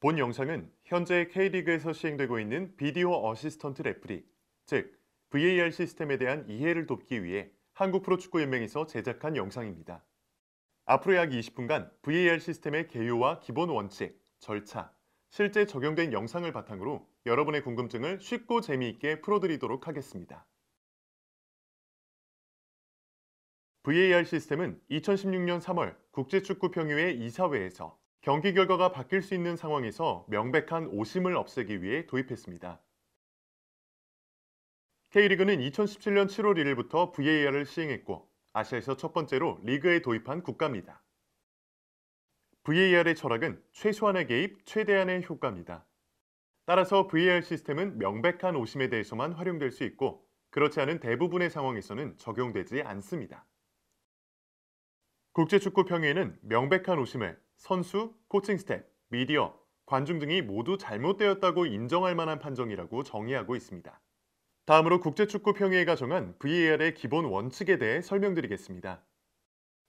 본 영상은 현재 K리그에서 시행되고 있는 비디오 어시스턴트 레프리, 즉 VAR 시스템에 대한 이해를 돕기 위해 한국 프로축구연맹에서 제작한 영상입니다. 앞으로 약 20분간 VAR 시스템의 개요와 기본 원칙, 절차, 실제 적용된 영상을 바탕으로 여러분의 궁금증을 쉽고 재미있게 풀어드리도록 하겠습니다. VAR 시스템은 2016년 3월 국제축구평의회 이사회에서 경기 결과가 바뀔 수 있는 상황에서 명백한 오심을 없애기 위해 도입했습니다. K리그는 2017년 7월 1일부터 VAR을 시행했고 아시아에서 첫 번째로 리그에 도입한 국가입니다. VAR의 철학은 최소한의 개입, 최대한의 효과입니다. 따라서 VAR 시스템은 명백한 오심에 대해서만 활용될 수 있고 그렇지 않은 대부분의 상황에서는 적용되지 않습니다. 국제축구평의회는 명백한 오심을 선수, 코칭 스태프, 미디어, 관중 등이 모두 잘못되었다고 인정할 만한 판정이라고 정의하고 있습니다. 다음으로 국제축구평의회가 정한 VAR의 기본 원칙에 대해 설명드리겠습니다.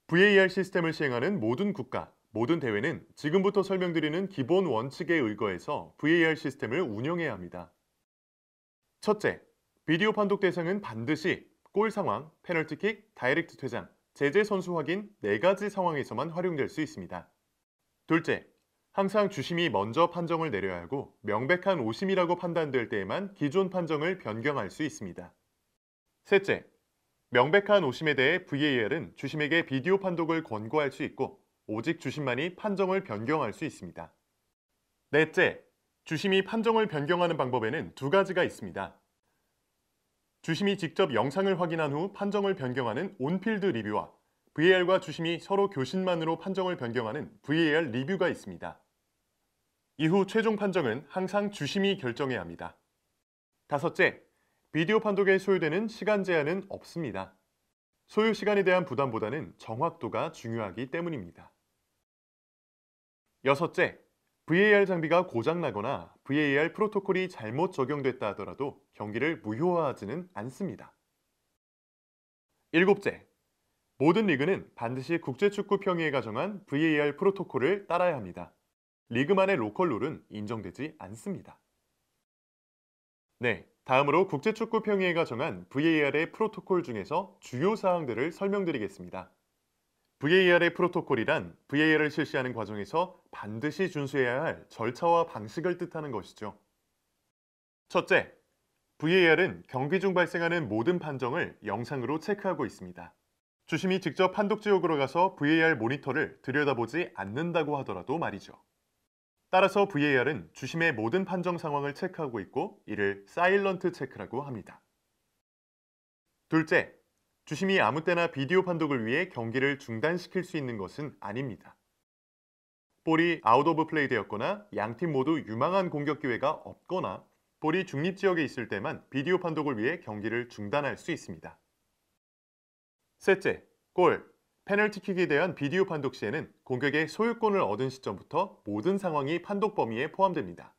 VAR 시스템을 시행하는 모든 국가, 모든 대회는 지금부터 설명드리는 기본 원칙에 의거해서 VAR 시스템을 운영해야 합니다. 첫째, 비디오 판독 대상은 반드시 골 상황, 페널티킥, 다이렉트 퇴장, 제재 선수 확인 4가지 상황에서만 활용될 수 있습니다. 둘째, 항상 주심이 먼저 판정을 내려야 하고 명백한 오심이라고 판단될 때에만 기존 판정을 변경할 수 있습니다. 셋째, 명백한 오심에 대해 VAR은 주심에게 비디오 판독을 권고할 수 있고 오직 주심만이 판정을 변경할 수 있습니다. 넷째, 주심이 판정을 변경하는 방법에는 2가지가 있습니다. 주심이 직접 영상을 확인한 후 판정을 변경하는 온필드 리뷰와 VAR과 주심이 서로 교신만으로 판정을 변경하는 VAR 리뷰가 있습니다. 이후 최종 판정은 항상 주심이 결정해야 합니다. 다섯째, 비디오 판독에 소요되는 시간 제한은 없습니다. 소요 시간에 대한 부담보다는 정확도가 중요하기 때문입니다. 여섯째, VAR 장비가 고장나거나 VAR 프로토콜이 잘못 적용됐다 하더라도 경기를 무효화하지는 않습니다. 일곱째, 모든 리그는 반드시 국제축구평의회가 정한 VAR 프로토콜을 따라야 합니다. 리그만의 로컬 룰은 인정되지 않습니다. 네, 다음으로 국제축구평의회가 정한 VAR의 프로토콜 중에서 주요 사항들을 설명드리겠습니다. VAR의 프로토콜이란 VAR을 실시하는 과정에서 반드시 준수해야 할 절차와 방식을 뜻하는 것이죠. 첫째, VAR은 경기 중 발생하는 모든 판정을 영상으로 체크하고 있습니다. 주심이 직접 판독 지역으로 가서 VAR 모니터를 들여다보지 않는다고 하더라도 말이죠. 따라서 VAR은 주심의 모든 판정 상황을 체크하고 있고 이를 사일런트 체크라고 합니다. 둘째, 주심이 아무 때나 비디오 판독을 위해 경기를 중단시킬 수 있는 것은 아닙니다. 볼이 아웃 오브 플레이 되었거나 양팀 모두 유망한 공격 기회가 없거나 볼이 중립지역에 있을 때만 비디오 판독을 위해 경기를 중단할 수 있습니다. 셋째, 골, 페널티킥에 대한 비디오 판독 시에는 공격의 소유권을 얻은 시점부터 모든 상황이 판독 범위에 포함됩니다.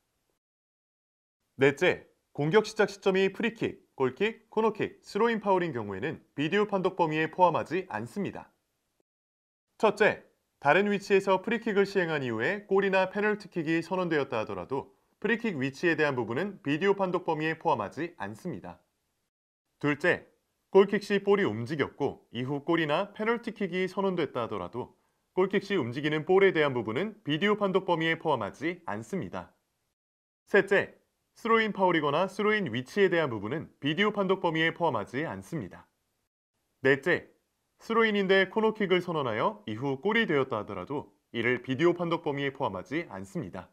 넷째, 공격 시작 시점이 프리킥, 골킥, 코너킥, 스로인 파울인 경우에는 비디오 판독 범위에 포함하지 않습니다. 첫째, 다른 위치에서 프리킥을 시행한 이후에 골이나 페널티킥이 선언되었다 하더라도 프리킥 위치에 대한 부분은 비디오 판독 범위에 포함하지 않습니다. 둘째, 골킥 시 볼이 움직였고 이후 골이나 페널티킥이 선언됐다 하더라도 골킥 시 움직이는 볼에 대한 부분은 비디오 판독 범위에 포함하지 않습니다. 셋째, 스로인 파울이거나 스로인 위치에 대한 부분은 비디오 판독 범위에 포함하지 않습니다. 넷째, 스로인인데 코너킥을 선언하여 이후 골이 되었다 하더라도 이를 비디오 판독 범위에 포함하지 않습니다.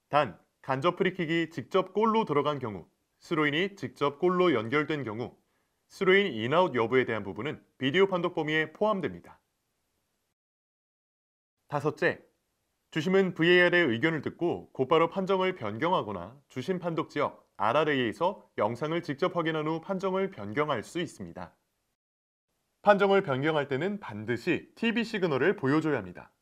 단, 간접 프리킥이 직접 골로 들어간 경우, 스로인이 직접 골로 연결된 경우, 스로인 인아웃 여부에 대한 부분은 비디오 판독 범위에 포함됩니다. 다섯째, 주심은 VAR의 의견을 듣고 곧바로 판정을 변경하거나 주심 판독 지역 RRA에서 영상을 직접 확인한 후 판정을 변경할 수 있습니다. 판정을 변경할 때는 반드시 TV 시그널을 보여줘야 합니다.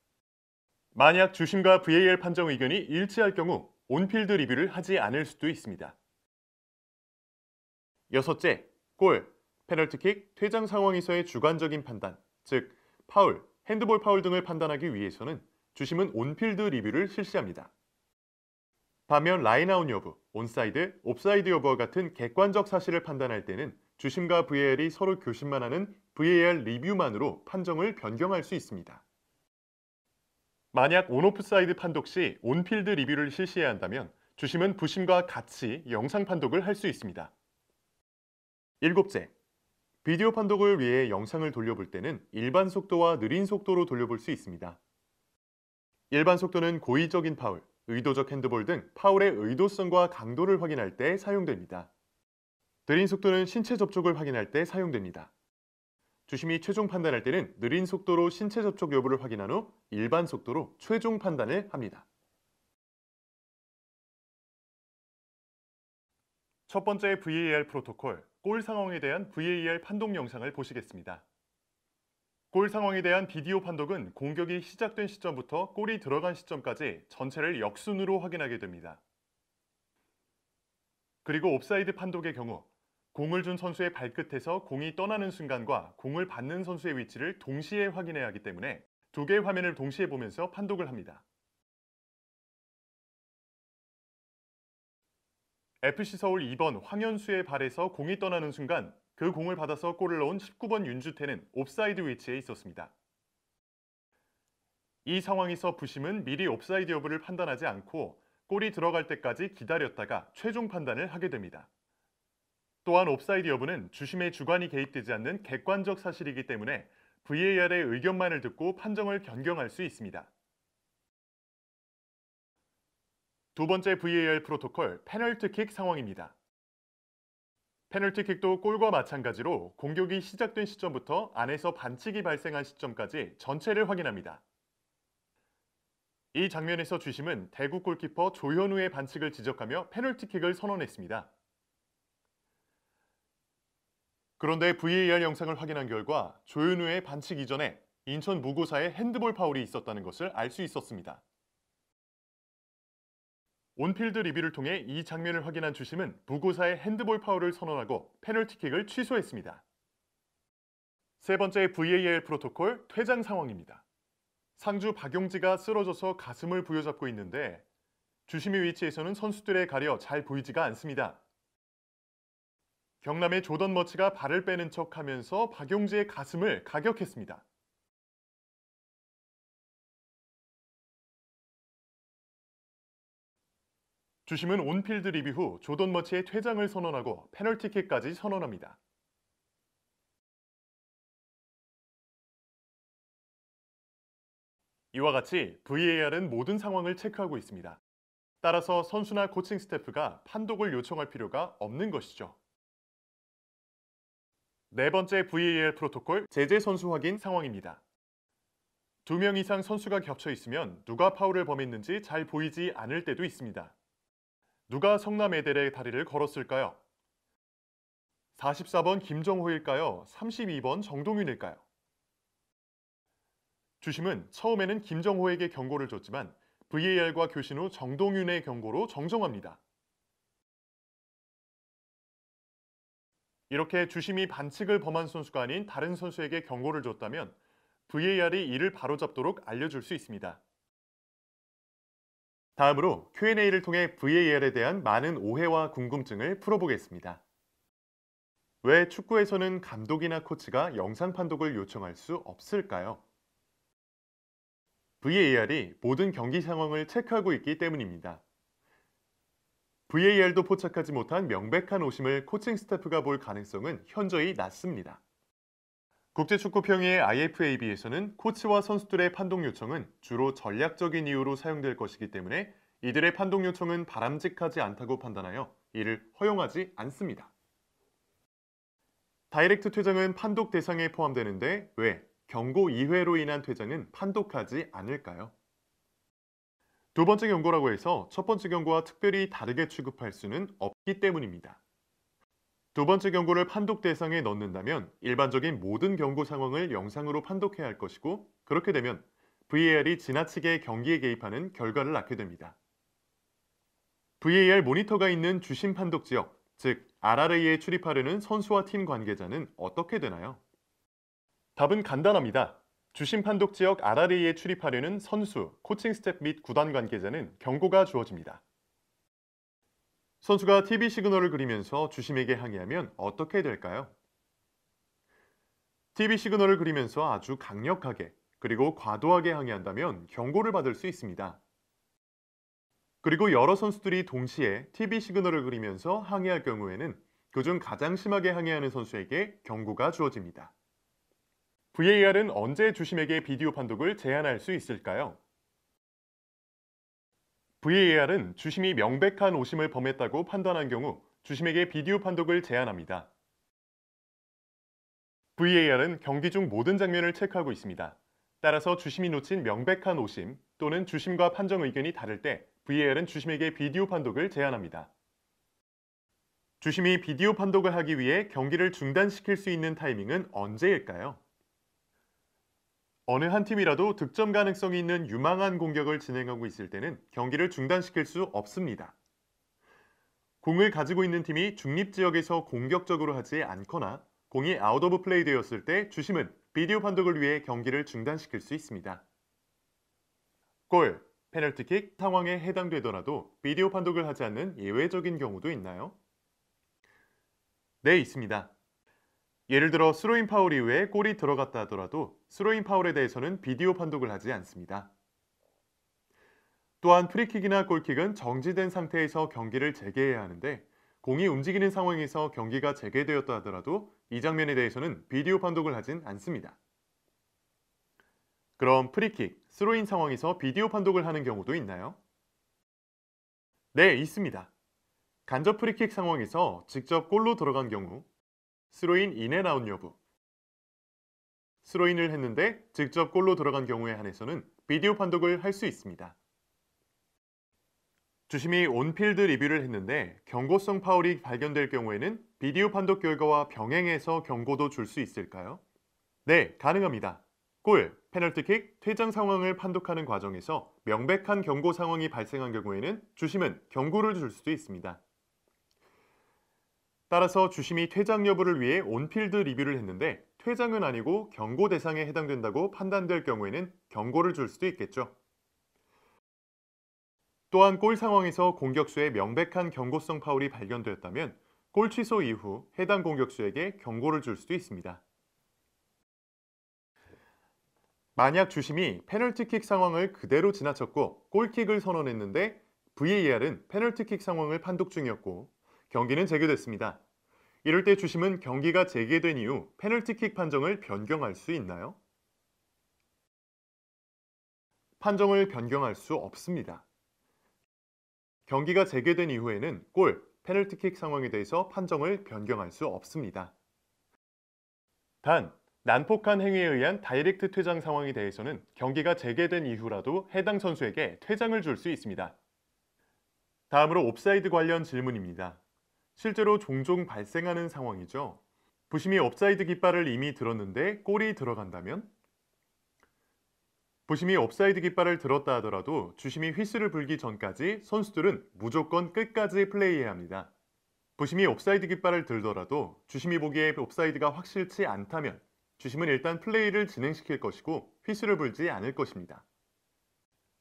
만약 주심과 VAR 판정 의견이 일치할 경우 온필드 리뷰를 하지 않을 수도 있습니다. 여섯째, 골, 페널티킥, 퇴장 상황에서의 주관적인 판단, 즉 파울, 핸드볼 파울 등을 판단하기 위해서는 주심은 온필드 리뷰를 실시합니다. 반면 라인아웃 여부, 온사이드, 옵사이드 여부와 같은 객관적 사실을 판단할 때는 주심과 VAR이 서로 교신만 하는 VAR 리뷰만으로 판정을 변경할 수 있습니다. 만약 온오프사이드 판독 시 온필드 리뷰를 실시해야 한다면 주심은 부심과 같이 영상 판독을 할 수 있습니다. 일곱째, 비디오 판독을 위해 영상을 돌려볼 때는 일반 속도와 느린 속도로 돌려볼 수 있습니다. 일반 속도는 고의적인 파울, 의도적 핸드볼 등 파울의 의도성과 강도를 확인할 때 사용됩니다. 느린 속도는 신체 접촉을 확인할 때 사용됩니다. 주심이 최종 판단할 때는 느린 속도로 신체 접촉 여부를 확인한 후 일반 속도로 최종 판단을 합니다. 첫 번째 VAR 프로토콜, 골 상황에 대한 VAR 판독 영상을 보시겠습니다. 골 상황에 대한 비디오 판독은 공격이 시작된 시점부터 골이 들어간 시점까지 전체를 역순으로 확인하게 됩니다. 그리고 옵사이드 판독의 경우 공을 준 선수의 발끝에서 공이 떠나는 순간과 공을 받는 선수의 위치를 동시에 확인해야 하기 때문에 두 개의 화면을 동시에 보면서 판독을 합니다. FC 서울 2번 황현수의 발에서 공이 떠나는 순간 그 공을 받아서 골을 넣은 19번 윤주태는 옵사이드 위치에 있었습니다. 이 상황에서 부심은 미리 옵사이드 여부를 판단하지 않고 골이 들어갈 때까지 기다렸다가 최종 판단을 하게 됩니다. 또한 옵사이드 여부는 주심의 주관이 개입되지 않는 객관적 사실이기 때문에 VAR의 의견만을 듣고 판정을 변경할 수 있습니다. 두 번째 VAR 프로토콜, 페널티킥 상황입니다. 페널티킥도 골과 마찬가지로 공격이 시작된 시점부터 안에서 반칙이 발생한 시점까지 전체를 확인합니다. 이 장면에서 주심은 대구 골키퍼 조현우의 반칙을 지적하며 페널티킥을 선언했습니다. 그런데 VAR 영상을 확인한 결과 조현우의 반칙 이전에 인천 무고사에 핸드볼 파울이 있었다는 것을 알 수 있었습니다. 온필드 리뷰를 통해 이 장면을 확인한 주심은 무고사의 핸드볼 파울을 선언하고 페널티킥을 취소했습니다. 세 번째 VAR 프로토콜, 퇴장 상황입니다. 상주 박용지가 쓰러져서 가슴을 부여잡고 있는데 주심의 위치에서는 선수들에 가려 잘 보이지가 않습니다. 경남의 조던 머치가 발을 빼는 척하면서 박용지의 가슴을 가격했습니다. 주심은 온필드 리뷰 후 조던 머치의 퇴장을 선언하고 페널티킥까지 선언합니다. 이와 같이 VAR은 모든 상황을 체크하고 있습니다. 따라서 선수나 코칭 스태프가 판독을 요청할 필요가 없는 것이죠. 네 번째 VAR 프로토콜, 제재 선수 확인 상황입니다. 2명 이상 선수가 겹쳐 있으면 누가 파울을 범했는지 잘 보이지 않을 때도 있습니다. 누가 성남 에델의 다리를 걸었을까요? 44번 김정호일까요? 32번 정동윤일까요? 주심은 처음에는 김정호에게 경고를 줬지만 VAR과 교신 후 정동윤의 경고로 정정합니다. 이렇게 주심이 반칙을 범한 선수가 아닌 다른 선수에게 경고를 줬다면 VAR이 이를 바로잡도록 알려줄 수 있습니다. 다음으로 Q&A를 통해 VAR에 대한 많은 오해와 궁금증을 풀어보겠습니다. 왜 축구에서는 감독이나 코치가 영상 판독을 요청할 수 없을까요? VAR이 모든 경기 상황을 체크하고 있기 때문입니다. VAR도 포착하지 못한 명백한 오심을 코칭 스태프가 볼 가능성은 현저히 낮습니다. 국제축구평의회 IFAB에서는 코치와 선수들의 판독 요청은 주로 전략적인 이유로 사용될 것이기 때문에 이들의 판독 요청은 바람직하지 않다고 판단하여 이를 허용하지 않습니다. 다이렉트 퇴장은 판독 대상에 포함되는데 왜 경고 이회로 인한 퇴장은 판독하지 않을까요? 두 번째 경고라고 해서 첫 번째 경고와 특별히 다르게 취급할 수는 없기 때문입니다. 두 번째 경고를 판독 대상에 넣는다면 일반적인 모든 경고 상황을 영상으로 판독해야 할 것이고 그렇게 되면 VAR이 지나치게 경기에 개입하는 결과를 낳게 됩니다. VAR 모니터가 있는 주심 판독 지역, 즉 RRA에 출입하려는 선수와 팀 관계자는 어떻게 되나요? 답은 간단합니다. 주심 판독 지역 RRA에 출입하려는 선수, 코칭 스태프 및 구단 관계자는 경고가 주어집니다. 선수가 TV 시그널을 그리면서 주심에게 항의하면 어떻게 될까요? TV 시그널을 그리면서 아주 강력하게 그리고 과도하게 항의한다면 경고를 받을 수 있습니다. 그리고 여러 선수들이 동시에 TV 시그널을 그리면서 항의할 경우에는 그중 가장 심하게 항의하는 선수에게 경고가 주어집니다. VAR은 언제 주심에게 비디오 판독을 제한할 수 있을까요? VAR은 주심이 명백한 오심을 범했다고 판단한 경우 주심에게 비디오 판독을 제한합니다. VAR은 경기 중 모든 장면을 체크하고 있습니다. 따라서 주심이 놓친 명백한 오심 또는 주심과 판정 의견이 다를 때 VAR은 주심에게 비디오 판독을 제한합니다. 주심이 비디오 판독을 하기 위해 경기를 중단시킬 수 있는 타이밍은 언제일까요? 어느 한 팀이라도 득점 가능성이 있는 유망한 공격을 진행하고 있을 때는 경기를 중단시킬 수 없습니다. 공을 가지고 있는 팀이 중립지역에서 공격적으로 하지 않거나 공이 아웃 오브 플레이 되었을 때 주심은 비디오 판독을 위해 경기를 중단시킬 수 있습니다. 골, 페널티킥 상황에 해당되더라도 비디오 판독을 하지 않는 예외적인 경우도 있나요? 네, 있습니다. 예를 들어 스로인 파울 이후에 골이 들어갔다 하더라도 스로인 파울에 대해서는 비디오 판독을 하지 않습니다. 또한 프리킥이나 골킥은 정지된 상태에서 경기를 재개해야 하는데 공이 움직이는 상황에서 경기가 재개되었다 하더라도 이 장면에 대해서는 비디오 판독을 하진 않습니다. 그럼 프리킥, 스로인 상황에서 비디오 판독을 하는 경우도 있나요? 네, 있습니다. 간접 프리킥 상황에서 직접 골로 들어간 경우, 스로인 인앤아웃 여부, 스로인을 했는데 직접 골로 들어간 경우에 한해서는 비디오 판독을 할 수 있습니다. 주심이 온필드 리뷰를 했는데 경고성 파울이 발견될 경우에는 비디오 판독 결과와 병행해서 경고도 줄 수 있을까요? 네, 가능합니다. 골, 페널티킥, 퇴장 상황을 판독하는 과정에서 명백한 경고 상황이 발생한 경우에는 주심은 경고를 줄 수도 있습니다. 따라서 주심이 퇴장 여부를 위해 온필드 리뷰를 했는데 퇴장은 아니고 경고 대상에 해당된다고 판단될 경우에는 경고를 줄 수도 있겠죠. 또한 골 상황에서 공격수의 명백한 경고성 파울이 발견되었다면 골 취소 이후 해당 공격수에게 경고를 줄 수도 있습니다. 만약 주심이 페널티킥 상황을 그대로 지나쳤고 골킥을 선언했는데 VAR은 페널티킥 상황을 판독 중이었고 경기는 재개됐습니다. 이럴 때 주심은 경기가 재개된 이후 페널티킥 판정을 변경할 수 있나요? 판정을 변경할 수 없습니다. 경기가 재개된 이후에는 골, 페널티킥 상황에 대해서 판정을 변경할 수 없습니다. 단, 난폭한 행위에 의한 다이렉트 퇴장 상황에 대해서는 경기가 재개된 이후라도 해당 선수에게 퇴장을 줄 수 있습니다. 다음으로 옵사이드 관련 질문입니다. 실제로 종종 발생하는 상황이죠. 부심이 옵사이드 깃발을 이미 들었는데 골이 들어간다면? 부심이 옵사이드 깃발을 들었다 하더라도 주심이 휘슬을 불기 전까지 선수들은 무조건 끝까지 플레이해야 합니다. 부심이 옵사이드 깃발을 들더라도 주심이 보기에 옵사이드가 확실치 않다면 주심은 일단 플레이를 진행시킬 것이고 휘슬을 불지 않을 것입니다.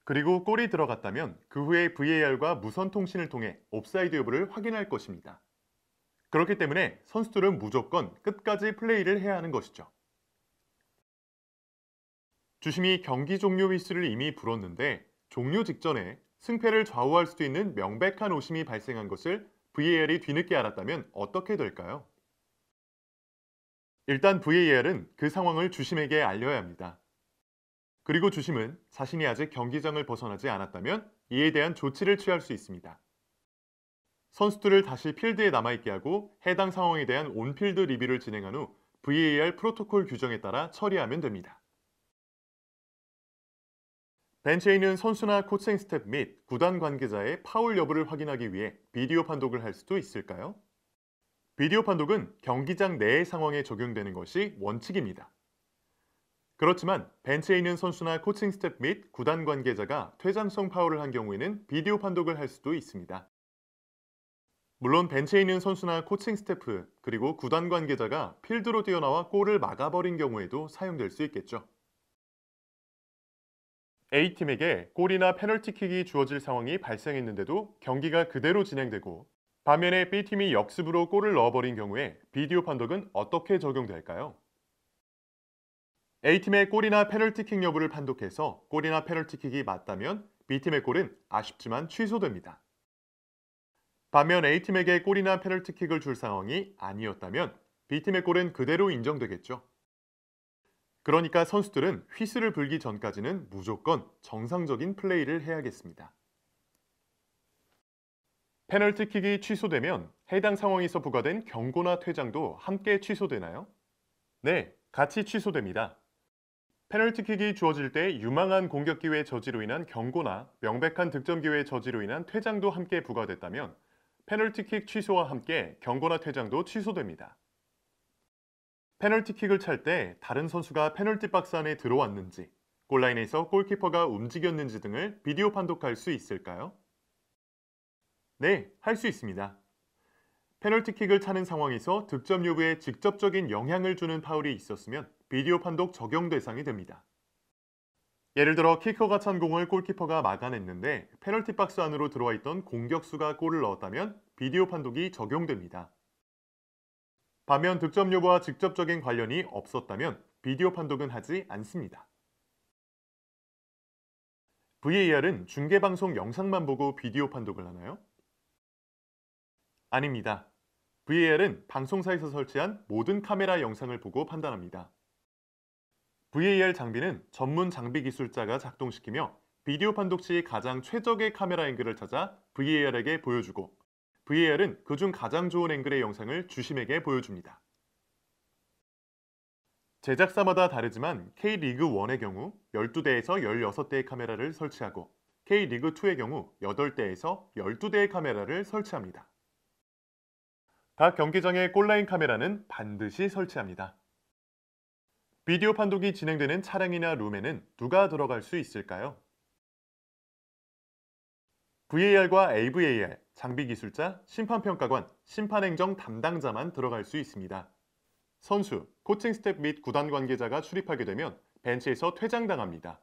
그리고 골이 들어갔다면 그 후에 VAR과 무선 통신을 통해 옵사이드 여부를 확인할 것입니다. 그렇기 때문에 선수들은 무조건 끝까지 플레이를 해야 하는 것이죠. 주심이 경기 종료 휘슬을 이미 불었는데 종료 직전에 승패를 좌우할 수도 있는 명백한 오심이 발생한 것을 VAR이 뒤늦게 알았다면 어떻게 될까요? 일단 VAR은 그 상황을 주심에게 알려야 합니다. 그리고 주심은 자신이 아직 경기장을 벗어나지 않았다면 이에 대한 조치를 취할 수 있습니다. 선수들을 다시 필드에 남아있게 하고 해당 상황에 대한 온필드 리뷰를 진행한 후 VAR 프로토콜 규정에 따라 처리하면 됩니다. 벤치에 있는 선수나 코칭 스태프 및 구단 관계자의 파울 여부를 확인하기 위해 비디오 판독을 할 수도 있을까요? 비디오 판독은 경기장 내의 상황에 적용되는 것이 원칙입니다. 그렇지만 벤치에 있는 선수나 코칭 스태프 및 구단 관계자가 퇴장성 파울을 한 경우에는 비디오 판독을 할 수도 있습니다. 물론 벤치에 있는 선수나 코칭 스태프 그리고 구단 관계자가 필드로 뛰어나와 골을 막아버린 경우에도 사용될 수 있겠죠. A팀에게 골이나 페널티킥이 주어질 상황이 발생했는데도 경기가 그대로 진행되고 반면에 B팀이 역습으로 골을 넣어버린 경우에 비디오 판독은 어떻게 적용될까요? A팀의 골이나 페널티킥 여부를 판독해서 골이나 페널티킥이 맞다면 B팀의 골은 아쉽지만 취소됩니다. 반면 A팀에게 골이나 페널티킥을 줄 상황이 아니었다면 B팀의 골은 그대로 인정되겠죠. 그러니까 선수들은 휘슬을 불기 전까지는 무조건 정상적인 플레이를 해야겠습니다. 페널티킥이 취소되면 해당 상황에서 부과된 경고나 퇴장도 함께 취소되나요? 네, 같이 취소됩니다. 페널티킥이 주어질 때 유망한 공격 기회 저지로 인한 경고나 명백한 득점 기회 저지로 인한 퇴장도 함께 부과됐다면 페널티킥 취소와 함께 경고나 퇴장도 취소됩니다. 페널티킥을 찰 때 다른 선수가 페널티 박스 안에 들어왔는지, 골라인에서 골키퍼가 움직였는지 등을 비디오 판독할 수 있을까요? 네, 할 수 있습니다. 페널티킥을 차는 상황에서 득점 여부에 직접적인 영향을 주는 파울이 있었으면 비디오 판독 적용 대상이 됩니다. 예를 들어 키커가 찬 공을 골키퍼가 막아냈는데 페널티 박스 안으로 들어와 있던 공격수가 골을 넣었다면 비디오 판독이 적용됩니다. 반면 득점 여부와 직접적인 관련이 없었다면 비디오 판독은 하지 않습니다. VAR은 중계방송 영상만 보고 비디오 판독을 하나요? 아닙니다. VAR은 방송사에서 설치한 모든 카메라 영상을 보고 판단합니다. VAR 장비는 전문 장비 기술자가 작동시키며 비디오 판독 시 가장 최적의 카메라 앵글을 찾아 VAR에게 보여주고 VAR은 그중 가장 좋은 앵글의 영상을 주심에게 보여줍니다. 제작사마다 다르지만 K리그1의 경우 12대에서 16대의 카메라를 설치하고 K리그2의 경우 8대에서 12대의 카메라를 설치합니다. 각 경기장의 골라인 카메라는 반드시 설치합니다. 비디오 판독이 진행되는 차량이나 룸에는 누가 들어갈 수 있을까요? VAR과 AVAR, 장비기술자, 심판평가관, 심판행정 담당자만 들어갈 수 있습니다. 선수, 코칭 스텝 및 구단 관계자가 출입하게 되면 벤치에서 퇴장당합니다.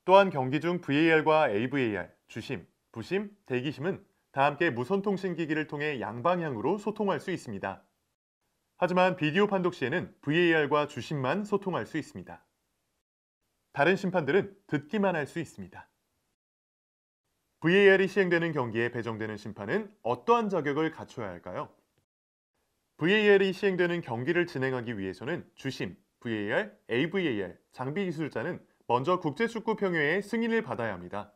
또한 경기 중 VAR과 AVAR, 주심, 부심, 대기심은 다 함께 무선통신기기를 통해 양방향으로 소통할 수 있습니다. 하지만 비디오 판독 시에는 VAR과 주심만 소통할 수 있습니다. 다른 심판들은 듣기만 할 수 있습니다. VAR이 시행되는 경기에 배정되는 심판은 어떠한 자격을 갖춰야 할까요? VAR이 시행되는 경기를 진행하기 위해서는 주심, VAR, AVAR, 장비기술자는 먼저 국제축구평의회의 승인을 받아야 합니다.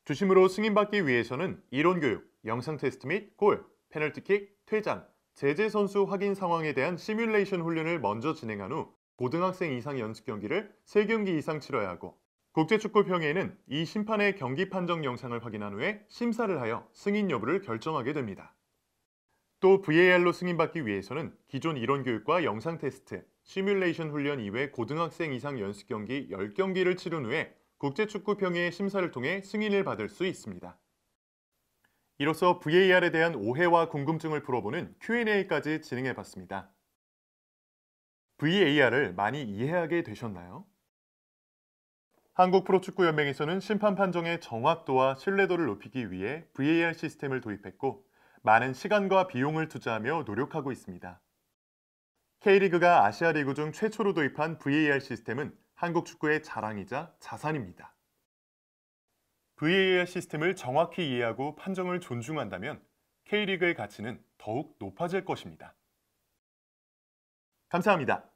주심으로 승인받기 위해서는 이론교육, 영상테스트 및 골, 페널티킥, 퇴장, 제재 선수 확인 상황에 대한 시뮬레이션 훈련을 먼저 진행한 후 고등학생 이상 연습 경기를 3경기 이상 치러야 하고 국제축구평의회는 이 심판의 경기 판정 영상을 확인한 후에 심사를 하여 승인 여부를 결정하게 됩니다. 또 VAR로 승인받기 위해서는 기존 이론교육과 영상테스트, 시뮬레이션 훈련 이외 고등학생 이상 연습 경기 10경기를 치른 후에 국제축구평의회 심사를 통해 승인을 받을 수 있습니다. 이로써 VAR에 대한 오해와 궁금증을 풀어보는 Q&A까지 진행해봤습니다. VAR을 많이 이해하게 되셨나요? 한국프로축구연맹에서는 심판 판정의 정확도와 신뢰도를 높이기 위해 VAR 시스템을 도입했고 많은 시간과 비용을 투자하며 노력하고 있습니다. K리그가 아시아리그 중 최초로 도입한 VAR 시스템은 한국 축구의 자랑이자 자산입니다. VAR 시스템을 정확히 이해하고 판정을 존중한다면 K리그의 가치는 더욱 높아질 것입니다. 감사합니다.